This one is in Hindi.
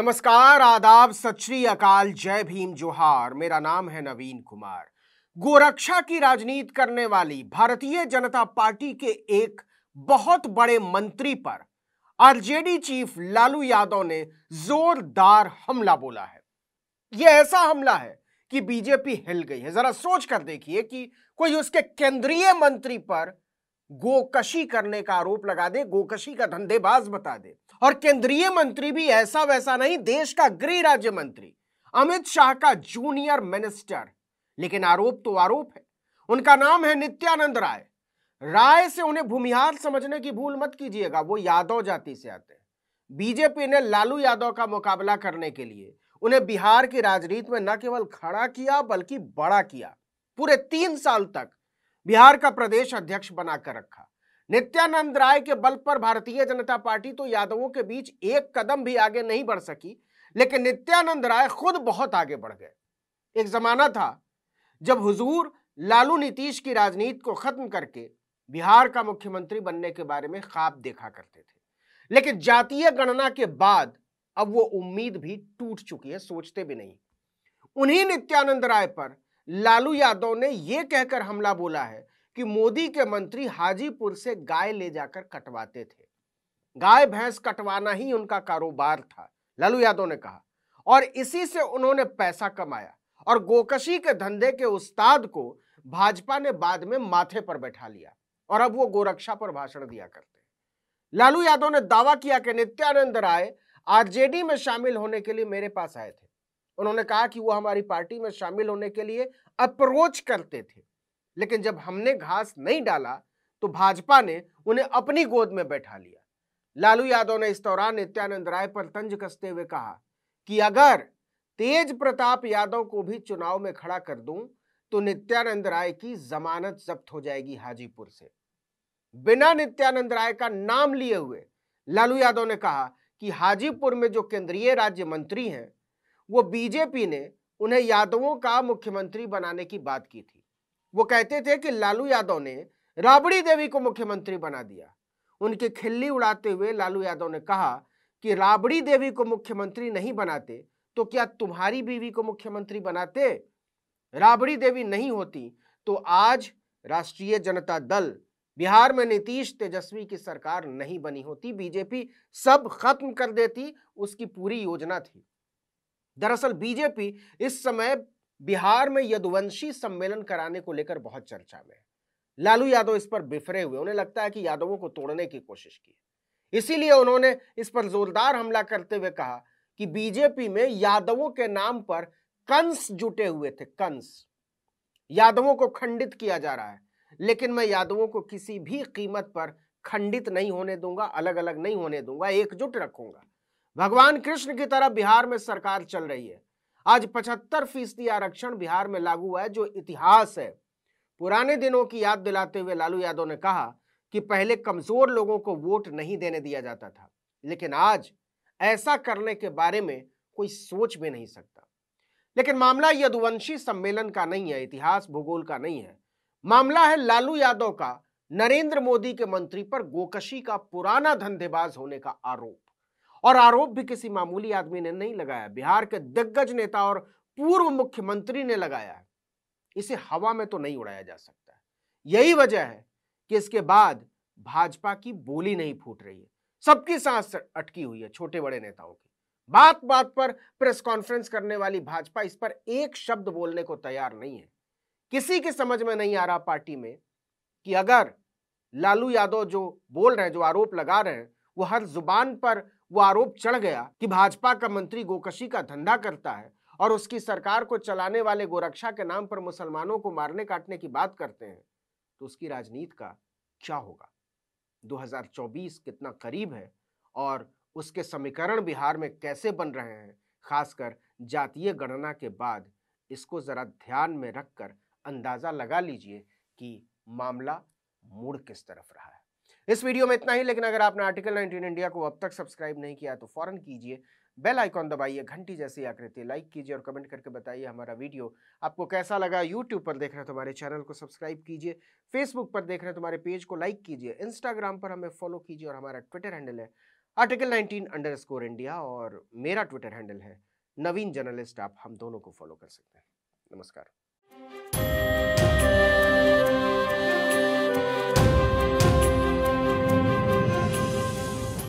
नमस्कार, आदाब, सत श्री अकाल, जय भीम, जोहार। मेरा नाम है नवीन कुमार। गोरक्षा की राजनीति करने वाली भारतीय जनता पार्टी के एक बहुत बड़े मंत्री पर आरजेडी चीफ लालू यादव ने जोरदार हमला बोला है। यह ऐसा हमला है कि बीजेपी हिल गई है। जरा सोच कर देखिए कि कोई उसके केंद्रीय मंत्री पर गोकशी करने का आरोप लगा दे, गोकशी का धंधेबाज बता दे। और केंद्रीय मंत्री भी ऐसा वैसा नहीं, देश का गृह राज्य मंत्री, अमित शाह का जूनियर मिनिस्टर। लेकिन आरोप तो आरोप है। उनका नाम है नित्यानंद राय। राय से उन्हें भूमिहार समझने की भूल मत कीजिएगा, वो यादव जाति से आते हैं। बीजेपी ने लालू यादव का मुकाबला करने के लिए उन्हें बिहार की राजनीति में न केवल खड़ा किया बल्कि बड़ा किया। पूरे 3 साल तक बिहार का प्रदेश अध्यक्ष बनाकर रखा। नित्यानंद राय के बल पर भारतीय जनता पार्टी तो यादवों के बीच एक कदम भी आगे नहीं बढ़ सकी, लेकिन नित्यानंद राय खुद बहुत आगे बढ़ गए। एक जमाना था जब हुजूर लालू नीतीश की राजनीति को खत्म करके बिहार का मुख्यमंत्री बनने के बारे में ख्वाब देखा करते थे, लेकिन जातीय गणना के बाद अब वो उम्मीद भी टूट चुकी है, सोचते भी नहीं। उन्हीं नित्यानंद राय पर लालू यादव ने यह कहकर हमला बोला है कि मोदी के मंत्री हाजीपुर से गाय ले जाकर कटवाते थे। गाय भैंस कटवाना ही उनका कारोबार था, लालू यादव ने कहा, और इसी से उन्होंने पैसा कमाया। और गोकशी के धंधे के उस्ताद को भाजपा ने बाद में माथे पर बैठा लिया और अब वो गोरक्षा पर भाषण दिया करते हैं। लालू यादव ने दावा किया कि नित्यानंद राय आरजेडी में शामिल होने के लिए मेरे पास आए थे। उन्होंने कहा कि वो हमारी पार्टी में शामिल होने के लिए अप्रोच करते थे, लेकिन जब हमने घास नहीं डाला तो भाजपा ने उन्हें अपनी गोद में बैठा लिया। लालू यादव ने इस दौरान नित्यानंद राय पर तंज कसते हुए कहा कि अगर तेज प्रताप यादव को भी चुनाव में खड़ा कर दूं तो नित्यानंद राय की जमानत जब्त हो जाएगी हाजीपुर से। बिना नित्यानंद राय का नाम लिए हुए लालू यादव ने कहा कि हाजीपुर में जो केंद्रीय राज्य मंत्री हैं वो बीजेपी ने उन्हें यादवों का मुख्यमंत्री बनाने की बात की थी। वो कहते थे कि लालू यादव ने राबड़ी देवी को मुख्यमंत्री बना दिया। उनकी खिल्ली उड़ाते हुए लालू यादव ने कहा कि राबड़ी देवी को मुख्यमंत्री नहीं बनाते तो क्या तुम्हारी बीवी को मुख्यमंत्री बनाते? राबड़ी देवी नहीं होती तो आज राष्ट्रीय जनता दल बिहार में नीतीश तेजस्वी की सरकार नहीं बनी होती, बीजेपी सब खत्म कर देती, उसकी पूरी योजना थी। दरअसल बीजेपी इस समय बिहार में यदुवंशी सम्मेलन कराने को लेकर बहुत चर्चा में है। लालू यादव इस पर बिफरे हुए, उन्हें लगता है कि यादवों को तोड़ने की कोशिश की, इसीलिए उन्होंने इस पर जोरदार हमला करते हुए कहा कि बीजेपी में यादवों के नाम पर कंस जुटे हुए थे। कंस, यादवों को खंडित किया जा रहा है, लेकिन मैं यादवों को किसी भी कीमत पर खंडित नहीं होने दूंगा, अलग अलग नहीं होने दूंगा, एकजुट रखूंगा। भगवान कृष्ण की तरह बिहार में सरकार चल रही है। आज 75% आरक्षण बिहार में लागू हुआ है, जो इतिहास है। पुराने दिनों की याद दिलाते हुए लालू यादव ने कहा कि पहले कमजोर लोगों को वोट नहीं देने दिया जाता था, लेकिन आज ऐसा करने के बारे में कोई सोच भी नहीं सकता। लेकिन मामला यदुवंशी सम्मेलन का नहीं है, इतिहास भूगोल का नहीं है। मामला है लालू यादव का नरेंद्र मोदी के मंत्री पर गोकशी का पुराना धंधेबाज होने का आरोप। और आरोप भी किसी मामूली आदमी ने नहीं लगाया, बिहार के दिग्गज नेता और पूर्व मुख्यमंत्री ने लगाया है। इसे हवा में तो नहीं उड़ाया जा सकता। यही वजह है कि इसके बाद भाजपा की बोली नहीं फूट रही है, सबकी सांस अटकी हुई है, छोटे बड़े नेताओं की। बात बात पर प्रेस कॉन्फ्रेंस करने वाली भाजपा इस पर एक शब्द बोलने को तैयार नहीं है। किसी की समझ में नहीं आ रहा पार्टी में कि अगर लालू यादव जो बोल रहे हैं, जो आरोप लगा रहे हैं, वो हर जुबान पर वो आरोप चढ़ गया कि भाजपा का मंत्री गोकशी का धंधा करता है और उसकी सरकार को चलाने वाले गोरक्षा के नाम पर मुसलमानों को मारने काटने की बात करते हैं, तो उसकी राजनीति का क्या होगा? 2024 कितना करीब है और उसके समीकरण बिहार में कैसे बन रहे हैं, खासकर जातीय गणना के बाद, इसको जरा ध्यान में रखकर अंदाजा लगा लीजिए कि मामला मुड़ किस तरफ रहा है। इस वीडियो में इतना ही, लेकिन अगर आपने आर्टिकल 19 इंडिया को अब तक सब्सक्राइब नहीं किया तो फौरन कीजिए, बेल आइकॉन दबाइए, घंटी जैसी आकृति लाइक कीजिए और कमेंट करके बताइए हमारा वीडियो आपको कैसा लगा। यूट्यूब पर देख रहे हैं तो हमारे चैनल को सब्सक्राइब कीजिए, फेसबुक पर देख रहे हैं तो हमारे पेज को लाइक कीजिए, इंस्टाग्राम पर हमें फॉलो कीजिए और हमारा ट्विटर हैंडल है आर्टिकल 19_इंडिया और मेरा ट्विटर हैंडल है नवीन जर्नलिस्ट। आप हम दोनों को फॉलो कर सकते हैं। नमस्कार।